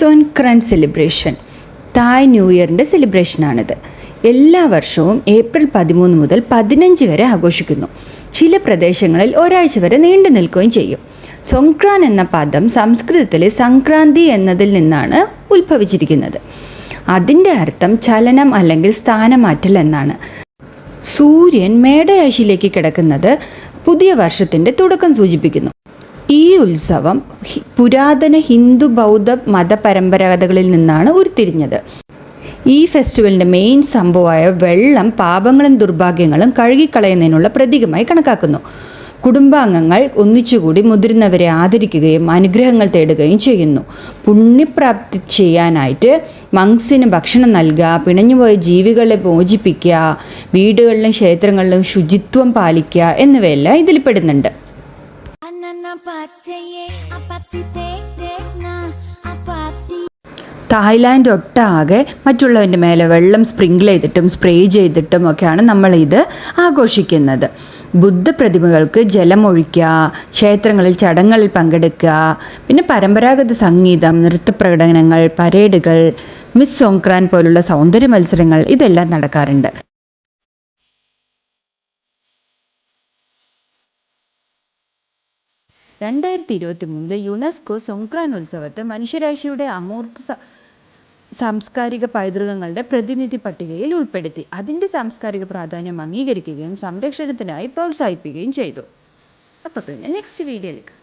സോൻക്രാൻ celebration തായ് new ഇയറിൻ്റെ സെലിബ്രേഷനാണിത്. എല്ലാ വർഷവും April 13 മുതൽ 15 വരെ ആഘോഷിക്കുന്നു. ചില പ്രദേശങ്ങളിൽ ഒരാഴ്ച വരെ നീണ്ടു നിൽക്കുകയും ചെയ്യും. സോൻക്രാൻ എന്ന പദം സംസ്കൃതത്തിലെ സംക്രാന്തി എന്നതിൽ നിന്നാണ് ഉത്ഭവിച്ചിരിക്കുന്നത്. അതിൻ്റെ അർത്ഥം ചലനം അല്ലെങ്കിൽ സ്ഥാനമാറ്റൽ എന്നാണ്. സൂര്യൻ മേടരാശിയിലേക്ക് കിടക്കുന്നത് പുതിയ വർഷത്തിൻ്റെ തുടക്കം സൂചിപ്പിക്കുന്നു. ഈ ഉത്സവം പുരാതന ഹിന്ദു ബൗദ്ധ മതപരമ്പരാഗതകളിൽ നിന്നാണ് ഉരുത്തിരിഞ്ഞത്. ഈ ഫെസ്റ്റിവലിൻ്റെ മെയിൻ സംഭവമായ വെള്ളം പാപങ്ങളും ദുർഭാഗ്യങ്ങളും കഴുകിക്കളയുന്നതിനുള്ള പ്രതീകമായി കണക്കാക്കുന്നു. കുടുംബാംഗങ്ങൾ ഒന്നിച്ചുകൂടി മുതിർന്നവരെ ആദരിക്കുകയും അനുഗ്രഹങ്ങൾ തേടുകയും ചെയ്യുന്നു. പുണ്യപ്രാപ്തി ചെയ്യാനായിട്ട് മങ്സിന് ഭക്ഷണം നൽകുക, പിണഞ്ഞുപോയ ജീവികളെ മോചിപ്പിക്കുക, വീടുകളിലും ക്ഷേത്രങ്ങളിലും ശുചിത്വം പാലിക്കുക എന്നിവയെല്ലാം ഇതിൽ പെടുന്നുണ്ട്. തായ്ലാൻഡ് ഒട്ടാകെ മറ്റുള്ളവൻ്റെ മേലെ വെള്ളം സ്പ്രിങ്കിൾ ചെയ്തിട്ടും സ്പ്രേ ചെയ്തിട്ടും ഒക്കെയാണ് നമ്മളിത് ആഘോഷിക്കുന്നത്. ബുദ്ധപ്രതിമകൾക്ക് ജലമൊഴിക്കുക, ക്ഷേത്രങ്ങളിൽ ചടങ്ങുകളിൽ പങ്കെടുക്കുക, പിന്നെ പരമ്പരാഗത സംഗീതം, നൃത്തപ്രകടനങ്ങൾ, പരേഡുകൾ, മിസ് സോൻക്രാൻ പോലുള്ള സൗന്ദര്യ മത്സരങ്ങൾ ഇതെല്ലാം നടക്കാറുണ്ട്. 2023 യുനെസ്കോ സോൻക്രാൻ ഉത്സവത്തെ മനുഷ്യരാശിയുടെ അമൂർത്ത സാംസ്കാരിക പൈതൃകങ്ങളുടെ പ്രതിനിധി പട്ടികയിൽ ഉൾപ്പെടുത്തി. അതിൻ്റെ സാംസ്കാരിക പ്രാധാന്യം അംഗീകരിക്കുകയും സംരക്ഷണത്തിനായി പ്രോത്സാഹിപ്പിക്കുകയും ചെയ്തു. അപ്പോൾ പിന്നെ നെക്സ്റ്റ് വീഡിയോയിലേക്ക്